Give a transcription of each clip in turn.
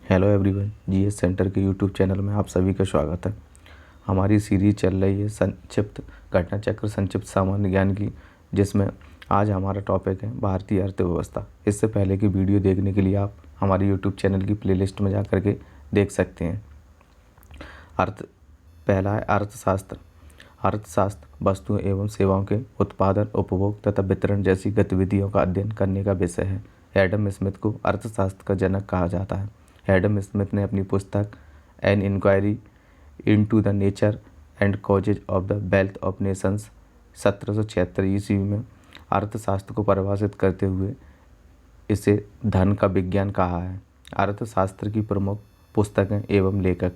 Hello everyone, GS centre के YouTube channel में आप सभी का स्वागत है। हमारी सीरीज चल रही है संक्षिप्त घटना चक्र संक्षिप्त सामान्य ज्ञान की, जिसमें आज हमारा टॉपिक है भारतीय अर्थव्यवस्था। इससे पहले की वीडियो देखने के लिए आप हमारे यूट्यूब चैनल की प्लेलिस्ट में जा कर के देख सकते हैं। पहला है अर्थशास्त्र। अर्थशास्त्र वस्तुओं एवं सेवाओं के उत्पादन, उपभोग तथा वितरण जैसी गतिविधियों का अध्ययन करने का विषय है। एडम स्मिथ को अर्थशास्त्र का जनक कहा जाता है। एडम स्मिथ ने अपनी पुस्तक an inquiry into the nature and causes of the wealth of nations 1776 ईस्वी में अर्थशास्त्र को परिभाषित करते हुए इसे धन का विज्ञान कहा है। अर्थशास्त्र की प्रमुख पुस्तकें एवं लेखक।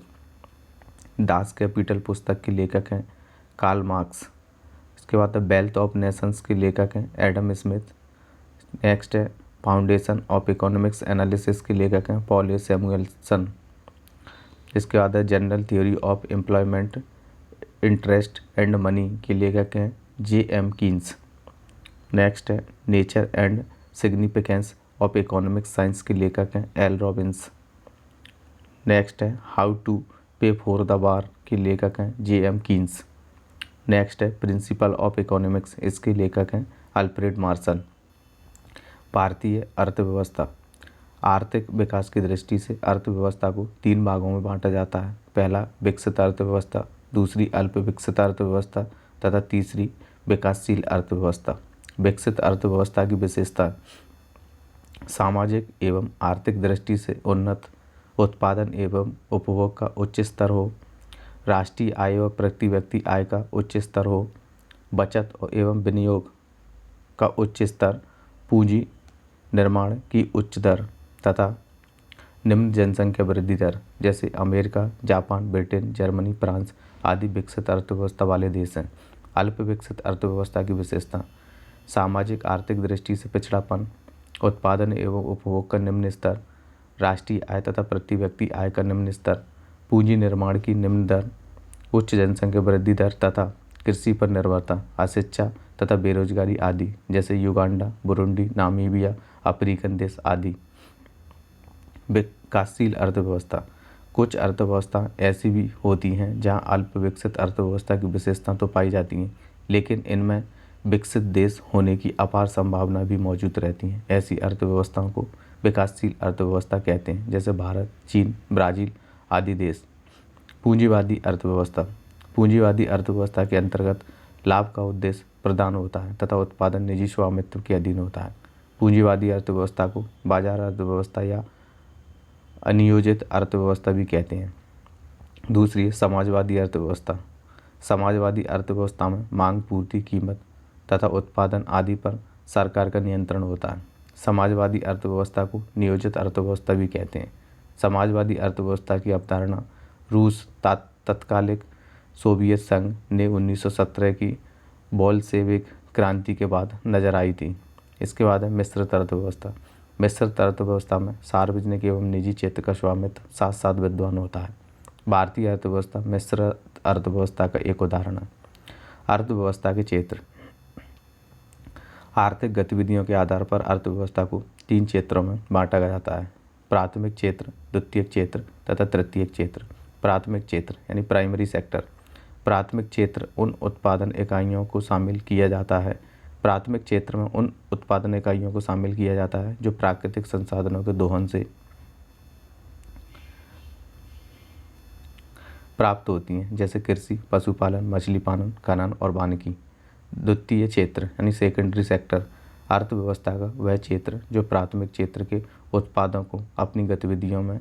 दास कैपिटल पुस्तक के लेखक हैं कार्ल मार्क्स। इसके बाद वेल्थ ऑफ नेशंस के लेखक हैं एडम स्मिथ। नेक्स्ट है फाउंडेशन ऑफ इकोनॉमिक्स एनालिसिस के लेखक हैं पॉल ए सैमुएल्सन। इसके बाद है general theory of employment, interest and money के लेखक हैं जे.एम. कीन्स। नेक्स्ट है nature and significance of economic science के लेखक हैं एल रॉबिन्स। नेक्स्ट है हाउ टू पे फॉर द वार के लेखक हैं जे.एम. कीन्स। नेक्स्ट है प्रिंसिपल ऑफ इकोनॉमिक्स, इसके लेखक हैं अल्फ्रेड मार्शल। भारतीय अर्थव्यवस्था। आर्थिक विकास की दृष्टि से अर्थव्यवस्था को 3 भागों में बांटा जाता है। पहला विकसित अर्थव्यवस्था, दूसरी अल्प विकसित अर्थव्यवस्था तथा तीसरी विकासशील अर्थव्यवस्था। विकसित अर्थव्यवस्था की विशेषता सामाजिक एवं आर्थिक दृष्टि से उन्नत, उत्पादन एवं उपभोग का उच्च स्तर हो, राष्ट्रीय आय व प्रति व्यक्ति आय का उच्च स्तर हो, बचत एवं विनियोग का उच्च स्तर, पूंजी निर्माण की उच्च दर तथा निम्न जनसंख्या वृद्धि दर, जैसे America, Japan, Britain, Germany, France आदि विकसित अर्थव्यवस्था वाले देश हैं। अल्प विकसित अर्थव्यवस्था की विशेषता सामाजिक आर्थिक दृष्टि से पिछड़ापन, उत्पादन एवं उपभोग का निम्न स्तर, राष्ट्रीय आय तथा प्रति व्यक्ति आय का निम्न स्तर, पूंजी निर्माण की निम्न दर, उच्च जनसंख्या वृद्धि दर तथा कृषि पर निर्भरता, अशिक्षा तथा बेरोजगारी आदि, जैसे युगांडा, बुरुंडी, नामीबिया, अफ्रीकन देश आदि। विकासशील अर्थव्यवस्था। कुछ अर्थव्यवस्था ऐसी भी होती हैं जहां अल्प विकसित अर्थव्यवस्था की विशेषता तो पाई जाती हैं, लेकिन इनमें विकसित देश होने की अपार संभावना भी मौजूद रहती हैं। ऐसी अर्थव्यवस्थाओं को विकासशील अर्थव्यवस्था कहते हैं, जैसे भारत, चीन, ब्राज़ील आदि देश। पूंजीवादी अर्थव्यवस्था। पूंजीवादी अर्थव्यवस्था के अंतर्गत लाभ का उद्देश्य प्रदान होता है तथा उत्पादन निजी स्वामित्व के अधीन होता है। पूंजीवादी अर्थव्यवस्था को बाजार अर्थव्यवस्था या अनियोजित अर्थव्यवस्था भी कहते हैं। दूसरी है समाजवादी अर्थव्यवस्था। समाजवादी अर्थव्यवस्था में मांग, पूर्ति, कीमत तथा उत्पादन आदि पर सरकार का नियंत्रण होता है। समाजवादी अर्थव्यवस्था को नियोजित अर्थव्यवस्था भी कहते हैं। समाजवादी अर्थव्यवस्था की अवधारणा रूस तत्कालिक सोवियत संघ ने 1917 की बोल्शेविक क्रांति के बाद नजर आई थी। इसके बाद है मिश्रित अर्थव्यवस्था। मिश्रित अर्थव्यवस्था में सार्वजनिक एवं निजी क्षेत्र का स्वामित्व साथ साथ विद्यमान होता है। भारतीय अर्थव्यवस्था मिश्रित अर्थव्यवस्था का एक उदाहरण है। अर्थव्यवस्था के क्षेत्र। आर्थिक गतिविधियों के आधार पर अर्थव्यवस्था को 3 क्षेत्रों में बांटा जाता है: प्राथमिक क्षेत्र, द्वितीयक क्षेत्र तथा तृतीयक क्षेत्र। प्राथमिक क्षेत्र यानी प्राइमरी सेक्टर। प्राथमिक क्षेत्र उन उत्पादन इकाइयों को शामिल किया जाता है प्राथमिक क्षेत्र में उन उत्पादन इकाइयों को शामिल किया जाता है जो प्राकृतिक संसाधनों के दोहन से प्राप्त होती हैं, जैसे कृषि, पशुपालन, मछली पालन, खनन और वानिकी। द्वितीय क्षेत्र यानी सेकेंडरी सेक्टर अर्थव्यवस्था का वह क्षेत्र जो प्राथमिक क्षेत्र के उत्पादों को अपनी गतिविधियों में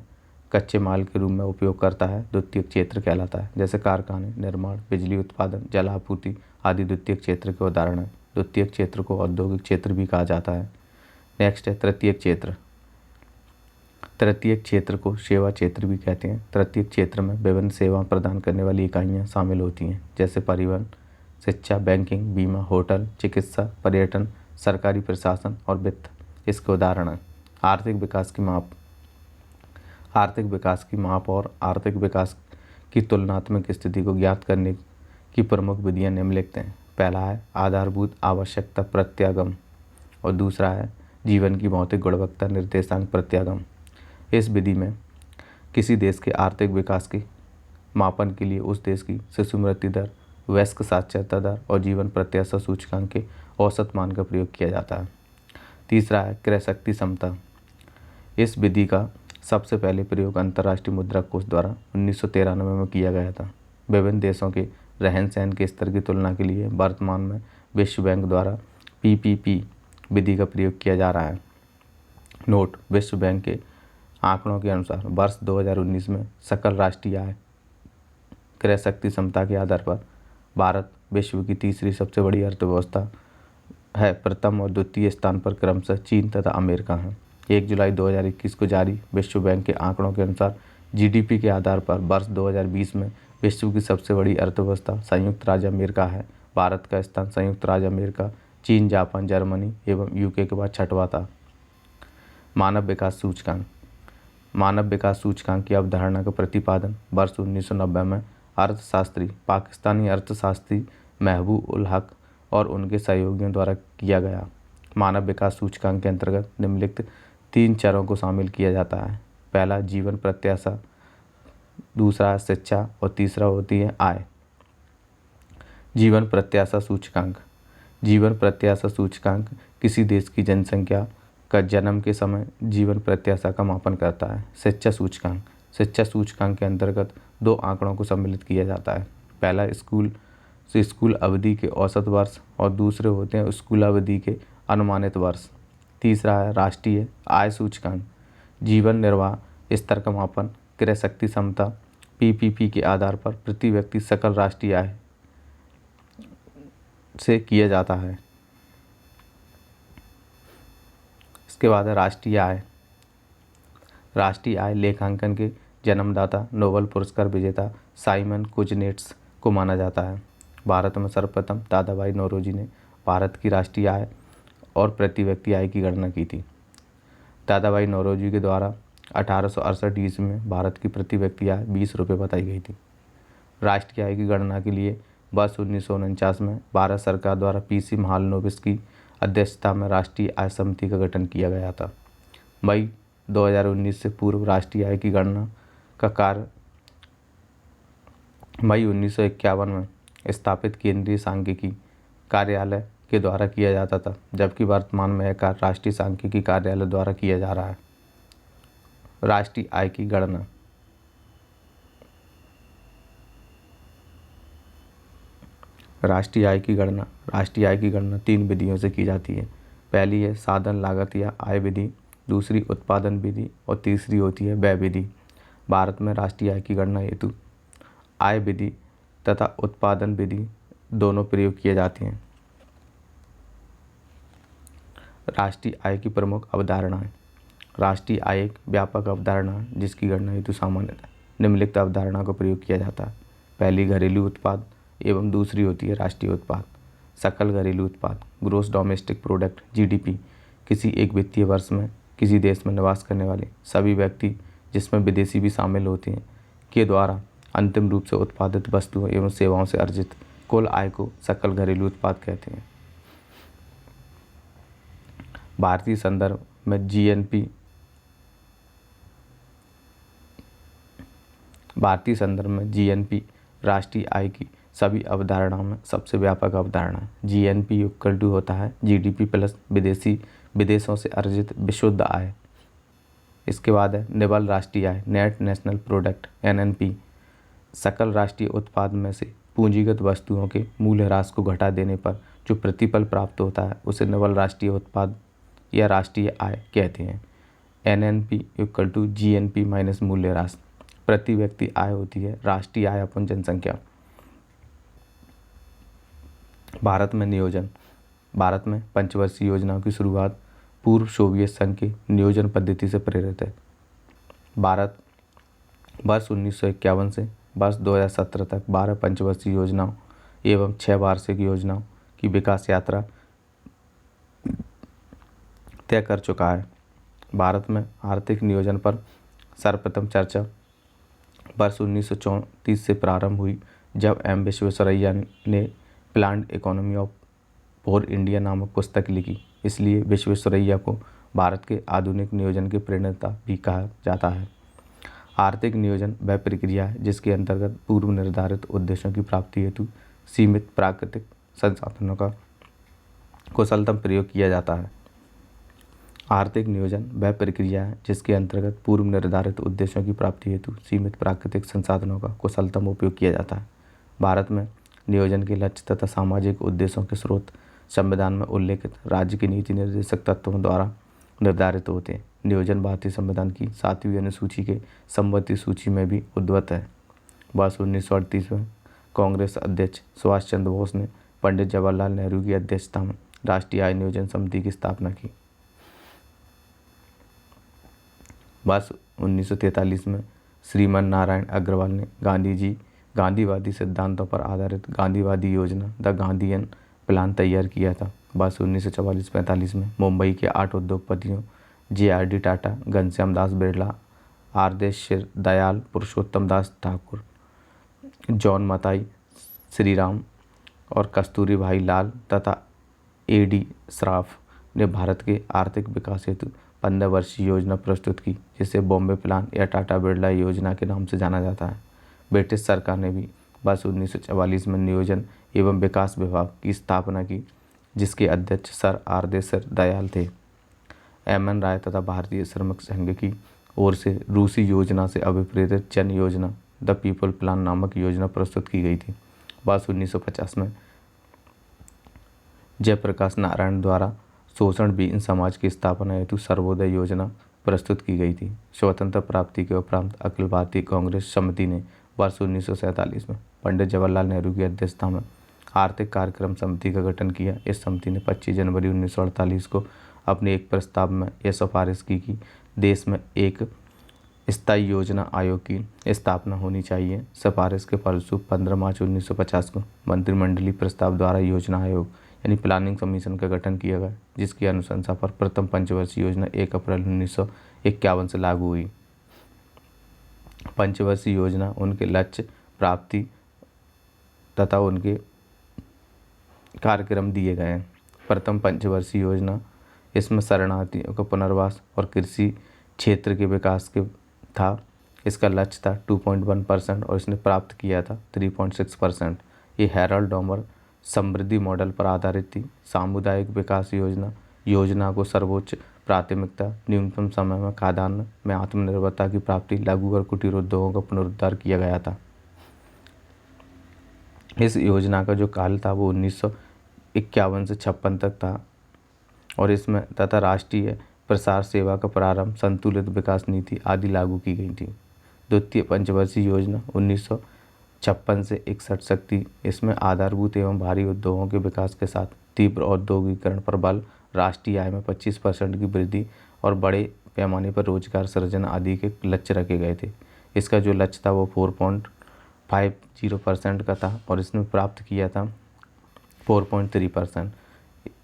कच्चे माल के रूप में उपयोग करता है, द्वितीय क्षेत्र कहलाता है। जैसे कारखाने, निर्माण, बिजली उत्पादन, जल आपूर्ति आदि द्वितीय क्षेत्र के उदाहरण हैं। द्वितीय क्षेत्र को औद्योगिक क्षेत्र भी कहा जाता है। नेक्स्ट है तृतीय क्षेत्र। तृतीय क्षेत्र को सेवा क्षेत्र भी कहते हैं। तृतीय क्षेत्र में विभिन्न सेवा प्रदान करने वाली इकाइयाँ शामिल होती हैं, जैसे परिवहन, शिक्षा, बैंकिंग, बीमा, होटल, चिकित्सा, पर्यटन, सरकारी प्रशासन और वित्त इसके उदाहरण हैं। आर्थिक विकास की माप। आर्थिक विकास की माप और आर्थिक विकास की तुलनात्मक स्थिति को ज्ञात करने की प्रमुख विधियाँ निम्नलिखित हैं। पहला है आधारभूत आवश्यकता प्रत्यागम और दूसरा है जीवन की भौतिक गुणवत्ता निर्देशांक प्रत्यागम। इस विधि में किसी देश के आर्थिक विकास के मापन के लिए उस देश की शिशु मृत्यु दर, वयस्क साक्षरता दर और जीवन प्रत्याशा सूचकांक के औसत मान का प्रयोग किया जाता है। तीसरा है क्रय शक्ति समता। इस विधि का सबसे पहले प्रयोग अंतर्राष्ट्रीय मुद्रा कोष द्वारा 1993 में किया गया था। विभिन्न देशों के रहन सहन के स्तर की तुलना के लिए वर्तमान में विश्व बैंक द्वारा PPP विधि का प्रयोग किया जा रहा है। नोट: विश्व बैंक के आंकड़ों के अनुसार वर्ष 2019 में सकल राष्ट्रीय आय क्रय शक्ति क्षमता के आधार पर भारत विश्व की तीसरी सबसे बड़ी अर्थव्यवस्था है। प्रथम और द्वितीय स्थान पर क्रमशः चीन तथा अमेरिका हैं। 1 जुलाई 2021 को जारी विश्व बैंक के आंकड़ों के अनुसार GDP के आधार पर वर्ष 2020 में विश्व की सबसे बड़ी अर्थव्यवस्था संयुक्त राज्य अमेरिका है। भारत का स्थान संयुक्त राज्य अमेरिका, चीन, जापान, जर्मनी एवं UK के बाद छठवां था। मानव विकास सूचकांक। मानव विकास सूचकांक की अवधारणा का प्रतिपादन वर्ष 1990 में अर्थशास्त्री पाकिस्तानी अर्थशास्त्री महबूब उल हक और उनके सहयोगियों द्वारा किया गया। मानव विकास सूचकांक के अंतर्गत निम्नलिखित 3 चरों को शामिल किया जाता है। पहला जीवन प्रत्याशा, दूसरा शिक्षा और तीसरा होती है आय। जीवन प्रत्याशा सूचकांक। जीवन प्रत्याशा सूचकांक किसी देश की जनसंख्या का जन्म के समय जीवन प्रत्याशा का मापन करता है। शिक्षा सूचकांक। शिक्षा सूचकांक के अंतर्गत 2 आंकड़ों को सम्मिलित किया जाता है। पहला स्कूल अवधि के औसत वर्ष और दूसरे होते हैं स्कूल अवधि के अनुमानित वर्ष। तीसरा है राष्ट्रीय आय सूचकांक। जीवन निर्वाह स्तर का मापन क्रय शक्ति क्षमता PPP के आधार पर प्रति व्यक्ति सकल राष्ट्रीय आय से किया जाता है। इसके बाद है राष्ट्रीय आय। राष्ट्रीय आय लेखांकन के जन्मदाता नोबेल पुरस्कार विजेता साइमन कुजनेट्स को माना जाता है। भारत में सर्वप्रथम दादाभाई नौरोजी ने भारत की राष्ट्रीय आय और प्रति व्यक्ति आय की गणना की थी। दादाभाई नौरोजी के द्वारा 1868 ईस्वी में भारत की प्रति व्यक्ति आय 20 रुपये बताई गई थी। राष्ट्रीय आय की गणना के लिए वर्ष 1949 में भारत सरकार द्वारा PC महालनोबिस की अध्यक्षता में राष्ट्रीय आय समिति का गठन किया गया था। मई 2019 से पूर्व राष्ट्रीय आय की गणना का कार्य मई 1951 में स्थापित केंद्रीय सांख्यिकी कार्यालय के द्वारा किया जाता था, जबकि वर्तमान में यह कार्य राष्ट्रीय सांख्यिकी कार्यालय द्वारा किया जा रहा है। राष्ट्रीय आय की गणना। राष्ट्रीय आय की गणना 3 विधियों से की जाती है। पहली है साधन लागत या आय विधि, दूसरी उत्पादन विधि और तीसरी होती है व्यय विधि। भारत में राष्ट्रीय आय की गणना हेतु आय विधि तथा उत्पादन विधि दोनों प्रयोग किए जाते हैं। राष्ट्रीय आय की प्रमुख अवधारणाएं। राष्ट्रीय आय एक व्यापक अवधारणा है जिसकी गणना हेतु सामान्यतः निम्नलिखित अवधारणा का प्रयोग किया जाता है। पहली घरेलू उत्पाद एवं दूसरी होती है राष्ट्रीय उत्पाद। सकल घरेलू उत्पाद ग्रोस डोमेस्टिक प्रोडक्ट GDP किसी एक वित्तीय वर्ष में किसी देश में निवास करने वाले सभी व्यक्ति, जिसमें विदेशी भी शामिल होते हैं, के द्वारा अंतिम रूप से उत्पादित वस्तुओं एवं सेवाओं से अर्जित कुल आय को सकल घरेलू उत्पाद कहते हैं। भारतीय संदर्भ में GNP राष्ट्रीय आय की सभी अवधारणाओं में सबसे व्यापक अवधारणा है। GNP इक्वल टू होता है GDP प्लस विदेशों से अर्जित विशुद्ध आय। इसके बाद है निबल राष्ट्रीय आय नेट नेशनल प्रोडक्ट NNP। सकल राष्ट्रीय उत्पाद में से पूंजीगत वस्तुओं के मूल्य ह्रास को घटा देने पर जो प्रतिफल प्राप्त होता है उसे निबल राष्ट्रीय उत्पाद या राष्ट्रीय आय कहते हैं। NNP equal to GNP minus मूल्य ह्रास। प्रति व्यक्ति आय होती है राष्ट्रीय आय अपन जनसंख्या। भारत में नियोजन। भारत में पंचवर्षीय योजनाओं की शुरुआत पूर्व सोवियत संघ की नियोजन पद्धति से प्रेरित है। भारत वर्ष 1951 से वर्ष 2017 तक 12 पंचवर्षीय योजनाओं एवं 6 वार्षिक योजनाओं की विकास यात्रा तय कर चुका है। भारत में आर्थिक नियोजन पर सर्वप्रथम चर्चा वर्ष 1934 से प्रारंभ हुई, जब M विश्वेश्वरैया ने planned economy of pore India नामक पुस्तक लिखी। इसलिए विश्वेश्वरैया को भारत के आधुनिक नियोजन के प्रणेता भी कहा जाता है। आर्थिक नियोजन वह प्रक्रिया है जिसके अंतर्गत पूर्व निर्धारित उद्देश्यों की प्राप्ति हेतु सीमित प्राकृतिक संसाधनों का कुशलतम प्रयोग किया जाता है। आर्थिक नियोजन वह प्रक्रिया है जिसके अंतर्गत पूर्व निर्धारित उद्देश्यों की प्राप्ति हेतु सीमित प्राकृतिक संसाधनों का कुशलतम उपयोग किया जाता है। भारत में नियोजन के लक्ष्य तथा सामाजिक उद्देश्यों के स्रोत संविधान में उल्लेखित राज्य की नीति निर्देशक तत्वों द्वारा निर्धारित होते हैं। नियोजन भारतीय संविधान की 7वीं अनुसूची के संबंधित सूची में भी उद्धृत है। वर्ष 1938 में कांग्रेस अध्यक्ष सुभाष चंद्र बोस ने पंडित जवाहरलाल नेहरू की अध्यक्षता में राष्ट्रीय आय नियोजन समिति की स्थापना की। वर्ष 1943 में श्रीमान नारायण अग्रवाल ने गांधीवादी सिद्धांतों पर आधारित गांधीवादी योजना द गांधीयन प्लान तैयार किया था। वर्ष 1944-45 में मुंबई के 8 उद्योगपतियों JRD टाटा, घनश्याम दास बिरला, आरदेश दयाल, पुरुषोत्तम दास ठाकुर, जॉन मताई, श्रीराम और कस्तूरी भाई लाल तथा AD श्रॉफ ने भारत के आर्थिक विकास हेतु 15 वर्षीय योजना प्रस्तुत की, जिसे बॉम्बे प्लान या टाटा बिरला योजना के नाम से जाना जाता है। ब्रिटिश सरकार ने भी वर्ष 1944 में नियोजन एवं विकास विभाग की स्थापना की, जिसके अध्यक्ष सर आरदेश दयाल थे। MN राय तथा भारतीय श्रमिक संघ की ओर से रूसी योजना से अभिप्रेरित जन योजना द पीपल प्लान नामक योजना प्रस्तुत की गई थी। वर्ष 1950 में जयप्रकाश नारायण द्वारा शोषण विहीन समाज की स्थापना हेतु सर्वोदय योजना प्रस्तुत की गई थी। स्वतंत्र प्राप्ति के उपरांत अखिल भारतीय कांग्रेस समिति ने वर्ष 1947 में पंडित जवाहरलाल नेहरू की अध्यक्षता में आर्थिक कार्यक्रम समिति का गठन किया। इस समिति ने 25 जनवरी 1948 को अपने एक प्रस्ताव में यह सिफारिश की कि देश में एक स्थायी योजना आयोग की स्थापना होनी चाहिए। सिफारिश के फलस्वरूप 15 मार्च 1950 को मंत्रिमंडलीय प्रस्ताव द्वारा योजना आयोग यानी प्लानिंग कमीशन का गठन किया गया, जिसकी अनुशंसा पर प्रथम पंचवर्षीय योजना 1 अप्रैल 1951 से लागू हुई। पंचवर्षीय योजना उनके लक्ष्य प्राप्ति तथा उनके कार्यक्रम दिए गए हैं। प्रथम पंचवर्षीय योजना, इसमें शरणार्थियों का पुनर्वास और कृषि क्षेत्र के विकास के था। इसका लक्ष्य था 2.1% और इसने प्राप्त किया था 3.6%। ये हैरोल्ड डॉमर समृद्धि मॉडल पर आधारित थी। सामुदायिक विकास योजना को सर्वोच्च प्राथमिकता, न्यूनतम समय में खाद्यान्न में आत्मनिर्भरता की प्राप्ति, लघु और कुटीर उद्योगों का पुनरुद्धार किया गया था। इस योजना का जो काल था वो 1951 से 56 तक था और इसमें तथा राष्ट्रीय प्रसार सेवा का प्रारंभ, संतुलित विकास नीति आदि लागू की गई थी। द्वितीय पंचवर्षीय योजना 1956 से 61 तक थी। इसमें आधारभूत एवं भारी उद्योगों के विकास के साथ तीव्र औद्योगिकरण पर बल, राष्ट्रीय आय में 25% की वृद्धि और बड़े पैमाने पर रोजगार सृजन आदि के लक्ष्य रखे गए थे। इसका जो लक्ष्य था वो 4.50% का था और इसने प्राप्त किया था 4.3%।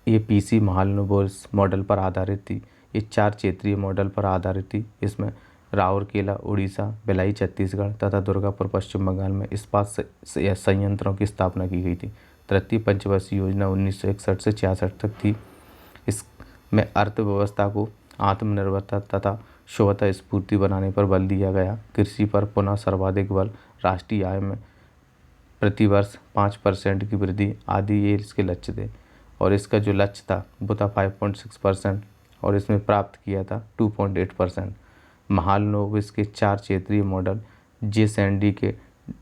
ये PC महालनोबिस मॉडल पर आधारित थी। ये 4 क्षेत्रीय मॉडल पर आधारित थी। इसमें राउरकेला उड़ीसा, भिलाई छत्तीसगढ़ तथा दुर्गापुर पश्चिम बंगाल में इस्पात संयंत्रों की स्थापना की गई थी। तृतीय पंचवर्षीय योजना 1961 से 66 तक थी। इसमें अर्थव्यवस्था को आत्मनिर्भरता तथा स्वतः स्फूर्ति बनाने पर बल दिया गया। कृषि पर पुनः सर्वाधिक बल, राष्ट्रीय आय में प्रतिवर्ष 5% की वृद्धि आदि ये इसके लक्ष्य थे और इसका जो लक्ष्य था वो था 5.6% और इसमें प्राप्त किया था 2.8%। महालनोबिस के 4 क्षेत्रीय मॉडल, JSND के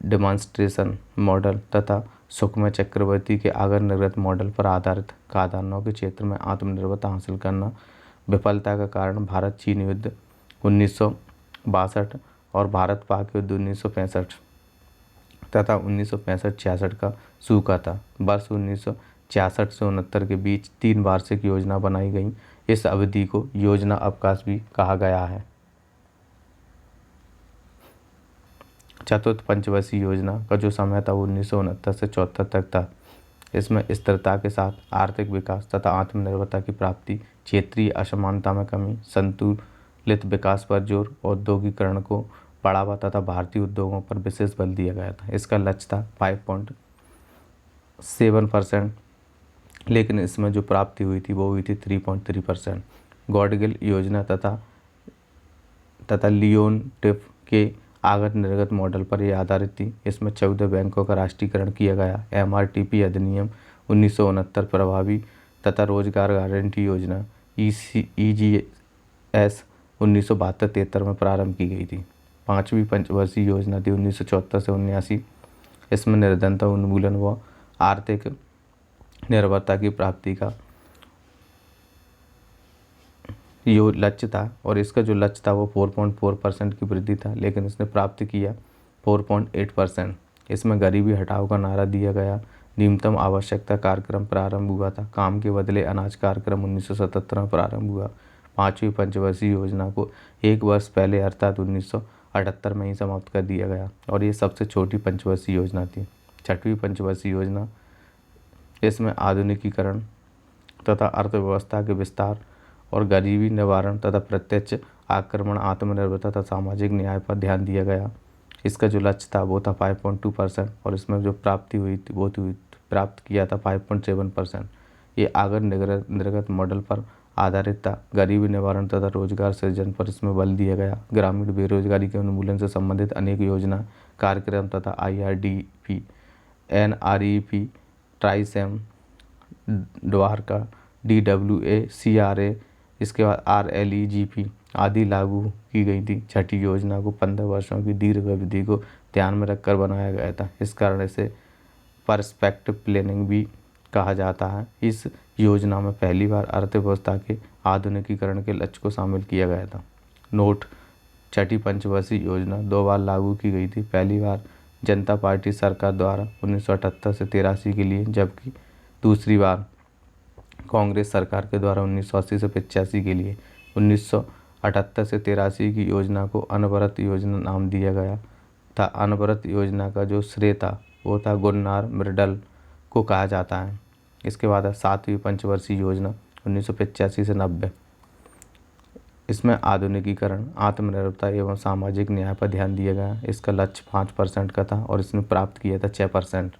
डेमोन्स्ट्रेशन मॉडल तथा सुकमा चक्रवर्ती के आगर निर्गत मॉडल पर आधारित खाद्यान्नों के क्षेत्र में आत्मनिर्भरता हासिल करना विफलता का कारण भारत चीन युद्ध 1962 और भारत पाक युद्ध 1965 तथा 1965-66 का सूखा था। वर्ष 1966 से 69 के बीच 3 वार्षिक योजना बनाई गई। इस अवधि को योजना अवकाश भी कहा गया है। चतुर्थ पंचवर्षीय योजना का जो समय था 1969 से 74 तक था। इसमें स्थिरता के साथ आर्थिक विकास तथा आत्मनिर्भरता की प्राप्ति, क्षेत्रीय असमानता में कमी, संतुलित विकास पर जोर, औद्योगिकरण को बढ़ावा तथा भारतीय उद्योगों पर विशेष बल दिया गया था। इसका लक्ष्य था 5.7%, लेकिन इसमें जो प्राप्ति हुई थी वो हुई थी 3.3%। गॉडगिल योजना तथा तथा लियोन टिफ के आगत निर्गत मॉडल पर यह आधारित थी। इसमें 14 बैंकों का राष्ट्रीयकरण किया गया। MRTP अधिनियम 1969 प्रभावी तथा रोजगार गारंटी योजना EGS 1972-73 में प्रारंभ की गई थी। 5वीं पंचवर्षीय योजना थी 1974 से 79। इसमें निर्धनता उन्मूलन व आर्थिक निर्भरता की प्राप्ति का यो लक्ष्य था, और इसका जो लक्ष्य था वो 4.4% की वृद्धि था, लेकिन इसने प्राप्त किया 4.8%। इसमें गरीबी हटाओ का नारा दिया गया। न्यूनतम आवश्यकता कार्यक्रम प्रारंभ हुआ था। काम के बदले अनाज कार्यक्रम 1977 में प्रारंभ हुआ। 5वीं पंचवर्षीय योजना को 1 वर्ष पहले अर्थात 1978 में ही समाप्त कर दिया गया, और ये सबसे छोटी पंचवर्षीय योजना थी। 6वीं पंचवर्षीय योजना, इसमें आधुनिकीकरण तथा अर्थव्यवस्था के विस्तार और गरीबी निवारण तथा प्रत्यक्ष आक्रमण, आत्मनिर्भरता तथा सामाजिक न्याय पर ध्यान दिया गया। इसका जो लक्ष्य था वो था 5.2%, और इसमें जो प्राप्ति हुई थी वो प्राप्त किया था 5.7%। ये आगत निर्गत मॉडल पर आधारित था। गरीबी निवारण तथा रोजगार सृजन पर इसमें बल दिया गया। ग्रामीण बेरोजगारी के उन्मूलन से संबंधित अनेक योजना कार्यक्रम तथा IRDP, NREP, ट्राइसेम, Dwarka, DWA, CRA, इसके बाद RLEGP आदि लागू की गई थी। छठी योजना को 15 वर्षों की दीर्घ अवधि को ध्यान में रखकर बनाया गया था। इस कारण इसे पर्सपेक्टिव प्लानिंग भी कहा जाता है। इस योजना में पहली बार अर्थव्यवस्था के आधुनिकीकरण के लक्ष्य को शामिल किया गया था। नोट: छठी पंचवर्षीय योजना 2 बार लागू की गई थी। पहली बार जनता पार्टी सरकार द्वारा 1978 से 83 के लिए, जबकि दूसरी बार कांग्रेस सरकार के द्वारा 1980 से 85 के लिए। 1978 से 83 की योजना को अनवरत योजना नाम दिया गया था। अनवरत योजना का जो श्रेय था वो था गुन्नार मृडल को कहा जाता है। इसके बाद है 7वीं पंचवर्षीय योजना 1985 से 90। इसमें आधुनिकीकरण, आत्मनिर्भरता एवं सामाजिक न्याय पर ध्यान दिया गया। इसका लक्ष्य 5% का था, और इसने प्राप्त किया था 6%।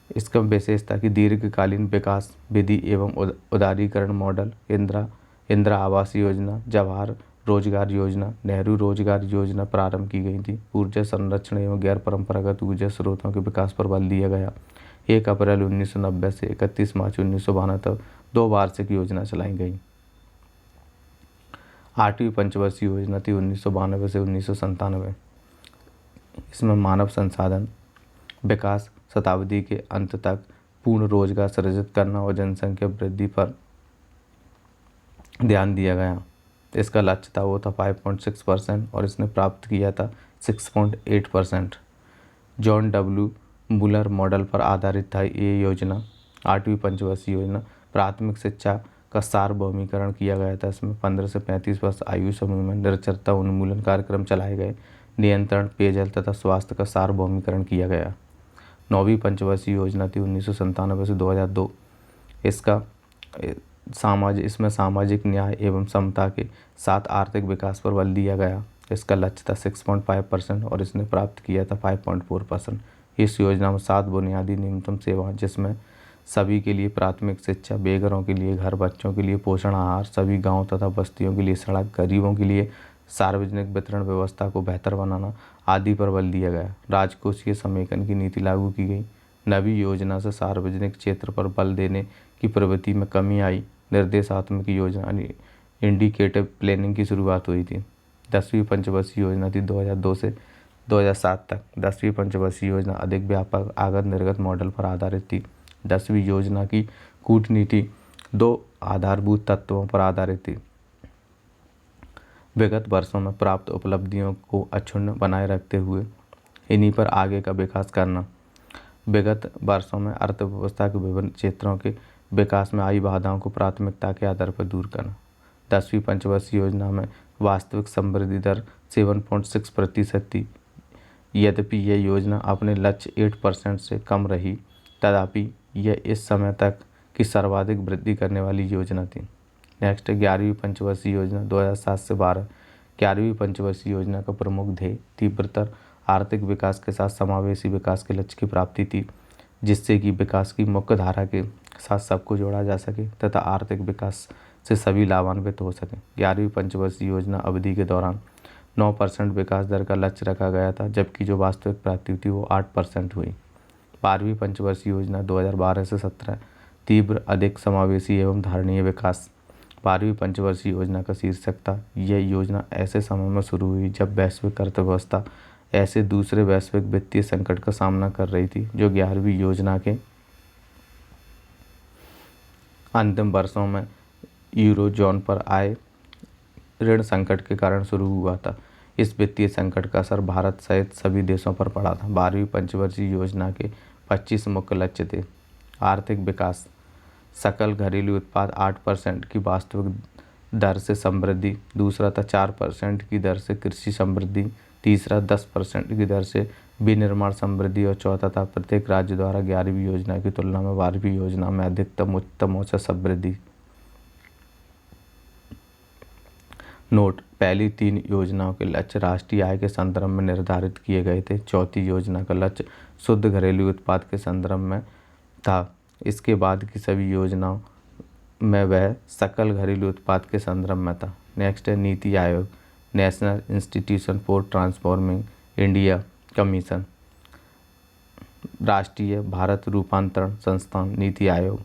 इसका विशेषता कि दीर्घकालीन विकास विधि एवं उदारीकरण मॉडल, इंदिरा आवास योजना, जवाहर रोजगार योजना, नेहरू रोजगार योजना प्रारंभ की गई थी। ऊर्जा संरक्षण एवं गैर परंपरागत ऊर्जा स्रोतों के विकास पर बल दिया गया। 1 अप्रैल 1990 से 31 मार्च 1992 तक 2 वार्षिक योजना चलाई गई। 8वीं पंचवर्षीय योजना थी 1992 से 1997। इसमें मानव संसाधन विकास, शताब्दी के अंत तक पूर्ण रोजगार सृजित करना और जनसंख्या वृद्धि पर ध्यान दिया गया। इसका लक्ष्य था वो था 5.6%, और इसने प्राप्त किया था 6.8%। John W. मुलर मॉडल पर आधारित था ये योजना। 8वीं पंचवर्षीय योजना प्राथमिक शिक्षा का सार्वभौमिकरण किया गया था। इसमें 15 से 35 वर्ष आयु समूह में निरक्षरता उन्मूलन कार्यक्रम चलाए गए। नियंत्रण, पेयजल तथा स्वास्थ्य का सार्वभौमिकरण किया गया। 9वीं पंचवर्षीय योजना थी 1997 से 2002। इसमें सामाजिक न्याय एवं समता के साथ आर्थिक विकास पर बल दिया गया। इसका लक्ष्य था 6.5%, और इसने प्राप्त किया था 5.4%। इस योजना में 7 बुनियादी न्यूनतम सेवाएं, जिसमें सभी के लिए प्राथमिक शिक्षा, बेघरों के लिए घर, बच्चों के लिए पोषण आहार, सभी गाँव तथा बस्तियों के लिए सड़क, गरीबों के लिए सार्वजनिक वितरण व्यवस्था को बेहतर बनाना आदि पर बल दिया गया। राजकोषीय समेकन की नीति लागू की गई। नवी योजना से सार्वजनिक क्षेत्र पर बल देने की प्रवृत्ति में कमी आई। निर्देशात्मक योजना इंडिकेटिव प्लानिंग की शुरुआत हुई थी। 10वीं पंचवर्षीय योजना थी 2002 से 2007 तक। 10वीं पंचवर्षीय योजना अधिक व्यापक आगत निर्गत मॉडल पर आधारित थी। 10वीं योजना की कूटनीति 2 आधारभूत तत्वों पर आधारित थी। विगत वर्षों में प्राप्त उपलब्धियों को अक्षुण्ण बनाए रखते हुए इन्हीं पर आगे का विकास करना। विगत वर्षों में अर्थव्यवस्था के विभिन्न क्षेत्रों के विकास में आई बाधाओं को प्राथमिकता के आधार पर दूर करना। 10वीं पंचवर्षीय योजना में वास्तविक समृद्धि दर 7.6% थी। यद्यपि यह योजना अपने लक्ष्य 8% से कम रही, तथापि यह इस समय तक की सर्वाधिक वृद्धि करने वाली योजना थी। नेक्स्ट 11वीं पंचवर्षीय योजना 2007 से 12। 11वीं पंचवर्षीय योजना का प्रमुख ध्येय तीव्रतर आर्थिक विकास के साथ समावेशी विकास के लक्ष्य की प्राप्ति थी, जिससे कि विकास की मुख्य धारा के साथ सबको जोड़ा जा सके तथा आर्थिक विकास से सभी लाभान्वित हो सकें। 11वीं पंचवर्षीय योजना अवधि के दौरान 9% विकास दर का लक्ष्य रखा गया था, जबकि जो वास्तविक प्राप्ति थी वो 8% हुई। 12वीं पंचवर्षीय योजना 2012 से 17 तीव्र, अधिक समावेशी एवं धारणीय विकास। 12वीं पंचवर्षीय योजना का शीर्षक था, यह योजना ऐसे समय में शुरू हुई जब वैश्विक अर्थव्यवस्था ऐसे दूसरे वैश्विक वित्तीय संकट का सामना कर रही थी जो 11वीं योजना के अंतिम वर्षों में यूरो जोन पर आए ऋण संकट के कारण शुरू हुआ था। इस वित्तीय संकट का असर भारत सहित सभी देशों पर पड़ा था। 12वीं पंचवर्षीय योजना के 25 मुख्य लक्ष्य थे। आर्थिक विकास, सकल घरेलू उत्पाद 8% की वास्तविक दर से समृद्धि। दूसरा था 4% की दर से कृषि समृद्धि। तीसरा 10% की दर से विनिर्माण समृद्धि। और चौथा था प्रत्येक राज्य द्वारा 11वीं योजना की तुलना में 12वीं योजना में अधिकतम उच्चतम औसत समृद्धि। नोट: पहली 3 योजनाओं के लक्ष्य राष्ट्रीय आय के संदर्भ में निर्धारित किए गए थे। चौथी योजना का लक्ष्य शुद्ध घरेलू उत्पाद के संदर्भ में था। इसके बाद की सभी योजनाओं में वह सकल घरेलू उत्पाद के संदर्भ में था। नेक्स्ट है NITI Aayog, national institution for transforming India commission, राष्ट्रीय भारत रूपांतरण संस्थान। नीति आयोग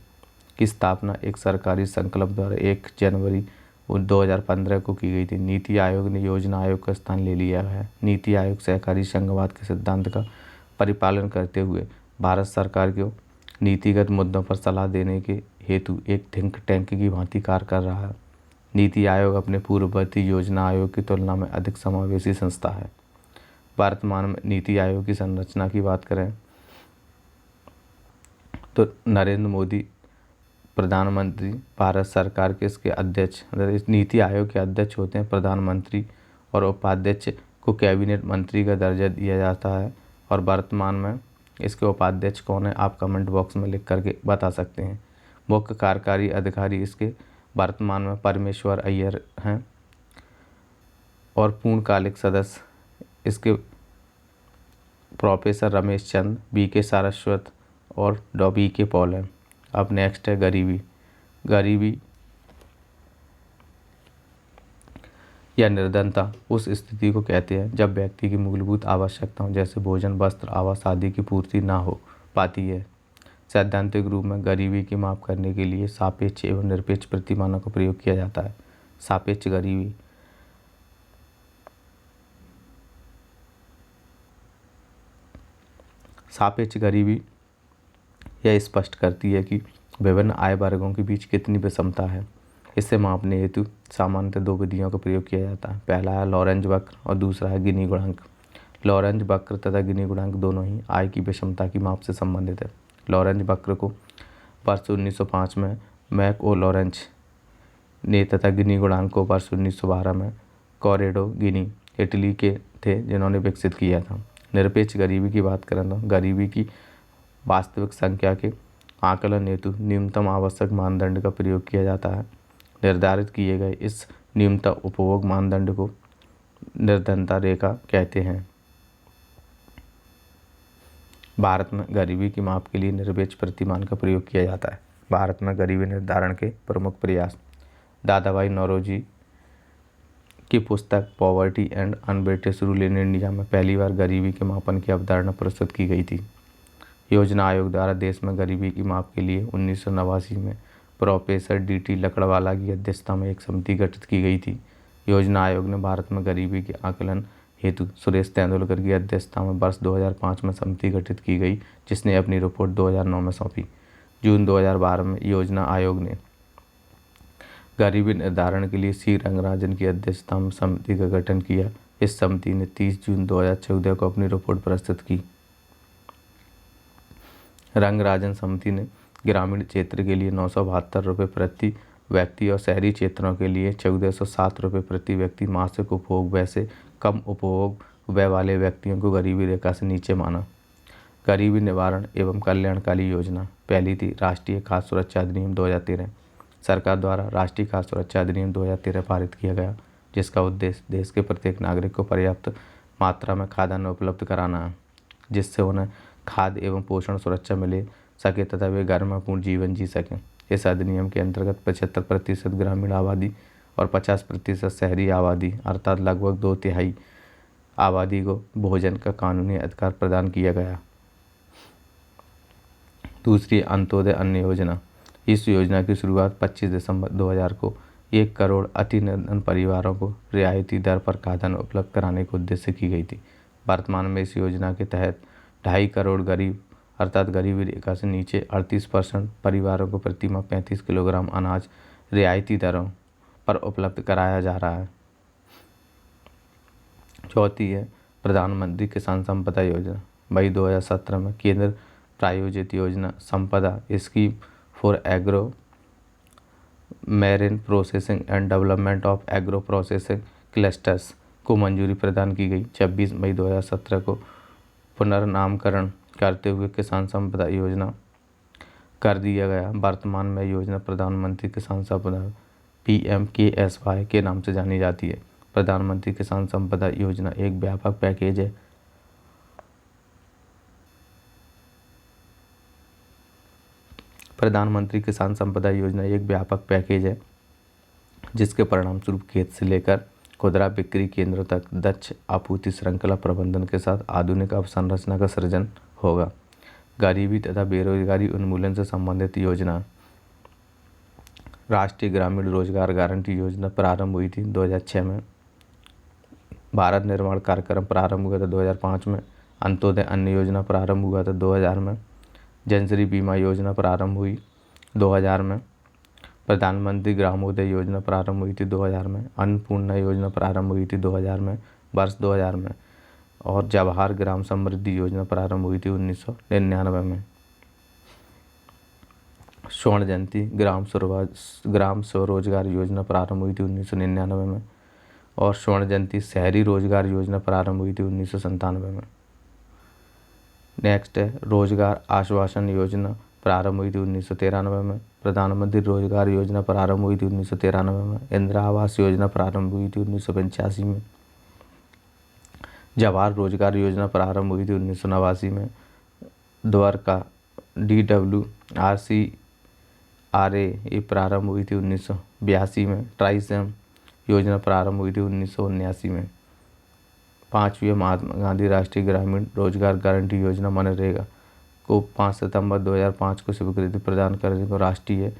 की स्थापना एक सरकारी संकल्प द्वारा 1 जनवरी 2015 को की गई थी। नीति आयोग ने योजना आयोग का स्थान ले लिया है। नीति आयोग सहकारी संघवाद के सिद्धांत का परिपालन करते हुए भारत सरकार को नीतिगत मुद्दों पर सलाह देने के हेतु एक थिंक टैंक की भांति कार्य कर रहा है। नीति आयोग अपने पूर्ववर्ती योजना आयोग की तुलना में अधिक समावेशी संस्था है। वर्तमान में नीति आयोग की संरचना की बात करें तो नरेंद्र मोदी प्रधानमंत्री भारत सरकार के इसके अध्यक्ष, इस नीति आयोग के अध्यक्ष होते हैं प्रधानमंत्री, और उपाध्यक्ष को कैबिनेट मंत्री का दर्जा दिया जाता है। और वर्तमान में इसके उपाध्यक्ष कौन है आप कमेंट बॉक्स में लिख करके बता सकते हैं। मुख्य कार्यकारी अधिकारी इसके वर्तमान में परमेश्वर अय्यर हैं और पूर्णकालिक सदस्य इसके प्रोफेसर रमेश चंद, BK सारस्वत और BK पॉल हैं। अब नेक्स्ट है गरीबी। गरीबी या निर्धनता उस स्थिति को कहते हैं जब व्यक्ति की मूलभूत आवश्यकताओं जैसे भोजन, वस्त्र, आवास आदि की पूर्ति ना हो पाती है। सैद्धांतिक रूप में गरीबी की माप करने के लिए सापेक्ष एवं निरपेक्ष प्रतिमानों का प्रयोग किया जाता है। सापेक्ष गरीबी सापेक्ष गरीबी यह स्पष्ट करती है कि विभिन्न आय वर्गों के बीच कितनी विषमता है। इसे मापने हेतु सामान्यतः 2 विधियों का प्रयोग किया जाता है। पहला है लॉरेंज वक्र और दूसरा है गिनी गुणांक। लॉरेंज वक्र तथा गिनी गुणांक दोनों ही आय की विषमता की माप से संबंधित है। लॉरेंज वक्र को वर्ष 1905 में मैक ओ लॉरेंज ने तथा गिनी गुणांक को वर्ष 1912 में कॉरेडो गिनी इटली के थे जिन्होंने विकसित किया था। निरपेक्ष गरीबी की बात करें तो गरीबी की वास्तविक संख्या के आकलन हेतु न्यूनतम आवश्यक मानदंड का प्रयोग किया जाता है। निर्धारित किए गए इस न्यूनतम उपभोग मानदंड को निर्धनता रेखा कहते हैं। भारत में गरीबी की माप के लिए निरपेक्ष प्रतिमान का प्रयोग किया जाता है। भारत में गरीबी निर्धारण के प्रमुख प्रयास। दादाभाई नौरोजी की पुस्तक poverty and un-British rule in India में पहली बार गरीबी के मापन की अवधारणा प्रस्तुत की गई थी। योजना आयोग द्वारा देश में गरीबी की माप के लिए 1989 में प्रोफेसर DT लकड़वाला की अध्यक्षता में एक समिति गठित की गई थी। योजना आयोग ने भारत में गरीबी के आकलन हेतु सुरेश तेंदुलकर की अध्यक्षता में वर्ष 2005 में समिति गठित की गई, जिसने अपनी रिपोर्ट 2009 में सौंपी। जून 2012 में योजना आयोग ने गरीबी निर्धारण के लिए C रंगराजन की अध्यक्षता में समिति का गठन किया। इस समिति ने 30 जून 2014 को अपनी रिपोर्ट प्रस्तुत की। रंगराजन समिति ने ग्रामीण क्षेत्र के लिए 972 रुपये प्रति व्यक्ति और शहरी क्षेत्रों के लिए 1407 रुपये प्रति व्यक्ति मासिक उपभोग व्यय से कम उपभोग व्यय वाले व्यक्तियों को गरीबी रेखा से नीचे माना। गरीबी निवारण एवं कल्याणकारी योजना पहली थी राष्ट्रीय खाद्य सुरक्षा अधिनियम 2013। सरकार द्वारा राष्ट्रीय खाद्य सुरक्षा अधिनियम 2013 पारित किया गया, जिसका उद्देश्य देश के प्रत्येक नागरिक को पर्याप्त मात्रा में खाद्यान्न उपलब्ध कराना है, जिससे उन्हें खाद्य एवं पोषण सुरक्षा मिले सके तथा वे गरिमापूर्ण जीवन जी सकें। इस अधिनियम के अंतर्गत 75% ग्रामीण आबादी और 50% शहरी आबादी अर्थात लगभग 2/3 आबादी को भोजन का कानूनी अधिकार प्रदान किया गया। दूसरी, अंत्योदय अन्न योजना। इस योजना की शुरुआत 25 दिसंबर 2000 को 1 करोड़ अति निर्धन परिवारों को रियायती दर पर खाद्यान्न उपलब्ध कराने के उद्देश्य से की गई थी। वर्तमान में इस योजना के तहत 2.5 करोड़ गरीब अर्थात गरीबी रेखा से नीचे 38% परिवारों को प्रतिमाह 35 किलोग्राम अनाज रियायती दरों पर उपलब्ध कराया जा रहा है। चौथी है प्रधानमंत्री किसान संपदा योजना। मई 2017 में केंद्र प्रायोजित योजना संपदा scheme for agro marine processing and development of agro processing clusters को मंजूरी प्रदान की गई। 26 मई 2017 को पुनर्नामकरण करते हुए किसान संपदा योजना कर दिया गया। वर्तमान में योजना प्रधानमंत्री किसान संपदा PMKSY के नाम से जानी जाती है। प्रधानमंत्री किसान संपदा योजना एक व्यापक पैकेज है प्रधानमंत्री किसान संपदा योजना एक व्यापक पैकेज है जिसके परिणामस्वरूप खेत से लेकर खुदरा बिक्री केंद्रों तक दक्ष आपूर्ति श्रृंखला प्रबंधन के साथ आधुनिक अवसंरचना का सृजन होगा। गरीबी तथा बेरोजगारी उन्मूलन से संबंधित योजना। राष्ट्रीय ग्रामीण रोजगार गारंटी योजना प्रारंभ हुई थी 2006 में। भारत निर्माण कार्यक्रम प्रारंभ हुआ था 2005 में। अंत्योदय अन्न योजना प्रारंभ हुआ था 2000 में। जनश्री बीमा योजना प्रारंभ हुई 2000 में। प्रधानमंत्री ग्रामोदय योजना प्रारंभ हुई थी 2000 में। अन्नपूर्णा योजना प्रारंभ हुई थी 2000 में वर्ष 2000 में। और जवाहर ग्राम समृद्धि योजना प्रारंभ हुई थी 1999 में। स्वर्ण जयंती ग्राम स्वरोजगार योजना प्रारंभ हुई थी 1999 में। और स्वर्ण जयंती शहरी रोजगार योजना प्रारंभ हुई थी 1997 में। नेक्स्ट है रोजगार आश्वासन योजना प्रारंभ हुई थी 1993 में। प्रधानमंत्री रोजगार योजना प्रारंभ हुई थी 1993 में। इंदिरा आवास योजना प्रारंभ हुई थी 1985 में। जवाहर रोजगार योजना प्रारंभ हुई थी 1989 में। द्वारका DWRCRA ये प्रारंभ हुई थी 1982 में। ट्राइसम योजना प्रारंभ हुई थी 1979 में। 5वीं महात्मा गांधी राष्ट्रीय ग्रामीण रोजगार गारंटी योजना मनरेगा को 5 सितंबर 2005 को स्वीकृति प्रदान करने को राष्ट्रीय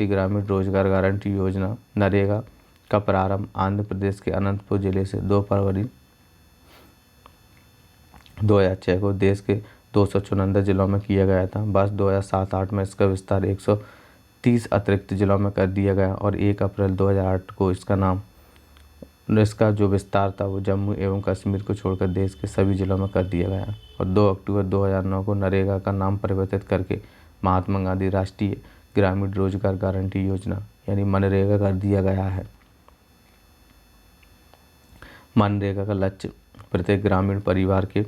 ग्रामीण रोजगार गारंटी योजना नरेगा का प्रारंभ आंध्र प्रदेश के अनंतपुर जिले से 2 फरवरी 2006 को देश के 254 जिलों में किया गया था। वर्ष 2007-08 में इसका विस्तार 130 अतिरिक्त जिलों में कर दिया गया और 1 अप्रैल 2008 को इसका जो विस्तार था वो जम्मू एवं कश्मीर को छोड़कर देश के सभी जिलों में कर दिया गया। और 2 अक्टूबर 2009 को नरेगा का नाम परिवर्तित करके महात्मा गांधी राष्ट्रीय ग्रामीण रोजगार गारंटी योजना यानी मनरेगा कर दिया गया है। मनरेगा का लक्ष्य प्रत्येक ग्रामीण परिवार के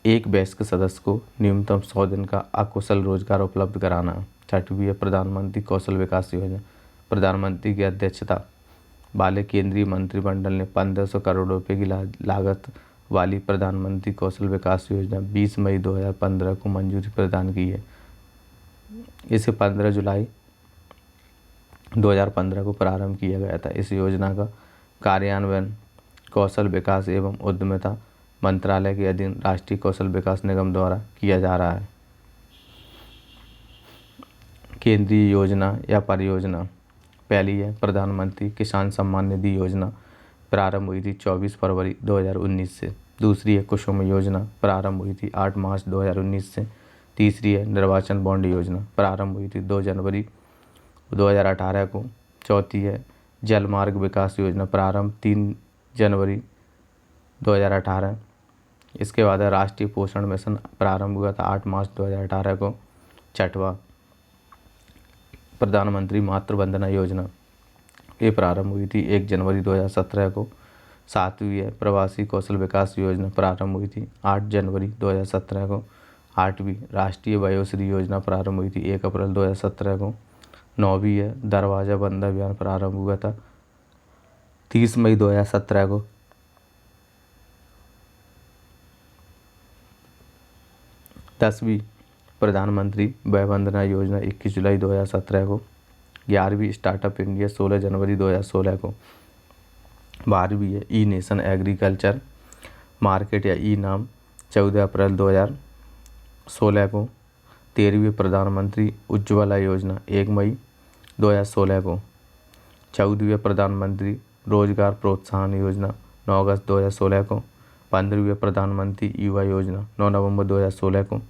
एक वयस्क सदस्य को न्यूनतम 100 दिन का अकुशल रोजगार उपलब्ध कराना। 6वीं है प्रधानमंत्री कौशल विकास योजना। प्रधानमंत्री की अध्यक्षता वाले केंद्रीय मंत्रिमंडल ने 1500 करोड़ रुपए की लागत वाली प्रधानमंत्री कौशल विकास योजना 20 मई 2015 को मंजूरी प्रदान की है। इसे 15 जुलाई 2015 को प्रारंभ किया गया था। इस योजना का कार्यान्वयन कौशल विकास एवं उद्यमिता मंत्रालय के अधीन राष्ट्रीय कौशल विकास निगम द्वारा किया जा रहा है। केंद्रीय योजना या परियोजना। पहली है प्रधानमंत्री किसान सम्मान निधि योजना प्रारंभ हुई थी 24 फरवरी 2019 से। दूसरी है कुसुम योजना प्रारंभ हुई थी 8 मार्च 2019 से। तीसरी है निर्वाचन बॉन्ड योजना प्रारंभ हुई थी 2 जनवरी 2018 को। चौथी है जलमार्ग विकास योजना प्रारंभ 3 जनवरी 2018। इसके बाद राष्ट्रीय पोषण मिशन प्रारंभ हुआ था 8 मार्च 2018 को। 6वां प्रधानमंत्री मातृ वंदना योजना ये प्रारंभ हुई थी 1 जनवरी 2017 को। 7वीं है प्रवासी कौशल विकास योजना प्रारंभ हुई थी 8 जनवरी 2017 को। 8वीं राष्ट्रीय वयोश्री योजना प्रारंभ हुई थी 1 अप्रैल 2017 को। 9वीं है दरवाजा बंद अभियान प्रारंभ हुआ था 30 मई 2017 को। 10वीं प्रधानमंत्री वय वंदना योजना 21 जुलाई 2017 को। 11वीं स्टार्टअप इंडिया 16 जनवरी 2016 को। 12वीं है ई नेशन एग्रीकल्चर मार्केट या ई नाम 14 अप्रैल 2016 को। 13वीं प्रधानमंत्री उज्ज्वला योजना 1 मई 2016 को। 14वीं प्रधानमंत्री रोजगार प्रोत्साहन योजना 9 अगस्त 2016 को। 15वीं प्रधानमंत्री युवा योजना 9 नवंबर 2016 को।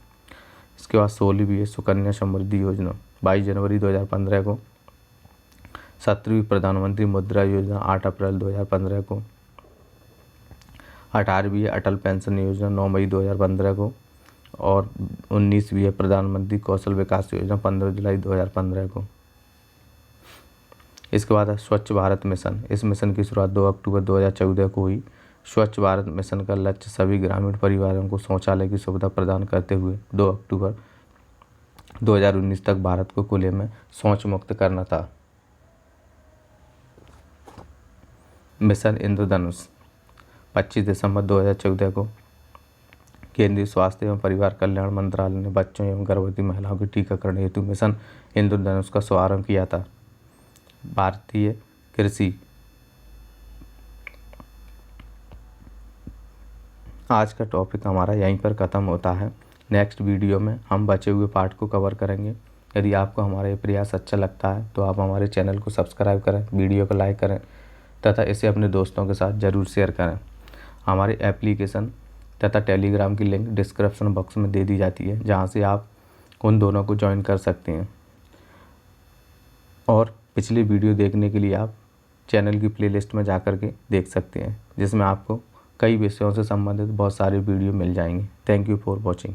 इसके बाद 16वीं सुकन्या समृद्धि योजना 22 जनवरी 2015 को। 17वीं प्रधानमंत्री मुद्रा योजना 8 अप्रैल 2015 को। 18वीं अटल पेंशन योजना 9 मई 2015 को। और 19वीं प्रधानमंत्री कौशल विकास योजना 15 जुलाई 2015 को। इसके बाद है स्वच्छ भारत मिशन। इस मिशन की शुरुआत 2 अक्टूबर 2014 को हुई। स्वच्छ भारत मिशन का लक्ष्य सभी ग्रामीण परिवारों को शौचालय की सुविधा प्रदान करते हुए 2 अक्टूबर 2019 तक भारत को खुले में शौच मुक्त करना था। मिशन इंद्रधनुष 25 दिसंबर 2014 को केंद्रीय स्वास्थ्य एवं परिवार कल्याण मंत्रालय ने बच्चों एवं गर्भवती महिलाओं के टीकाकरण हेतु मिशन इंद्रधनुष का शुभारंभ किया था। भारतीय कृषि। आज का टॉपिक हमारा यहीं पर ख़त्म होता है। नेक्स्ट वीडियो में हम बचे हुए पार्ट को कवर करेंगे। यदि आपको हमारा ये प्रयास अच्छा लगता है तो आप हमारे चैनल को सब्सक्राइब करें, वीडियो को लाइक करें तथा इसे अपने दोस्तों के साथ ज़रूर शेयर करें। हमारे एप्लीकेशन तथा टेलीग्राम की लिंक डिस्क्रिप्शन बॉक्स में दे दी जाती है, जहाँ से आप उन दोनों को ज्वाइन कर सकते हैं। और पिछली वीडियो देखने के लिए आप चैनल की प्लेलिस्ट में जा कर के देख सकते हैं, जिसमें आपको कई विषयों से संबंधित बहुत सारे वीडियो मिल जाएंगे। Thank you for watching.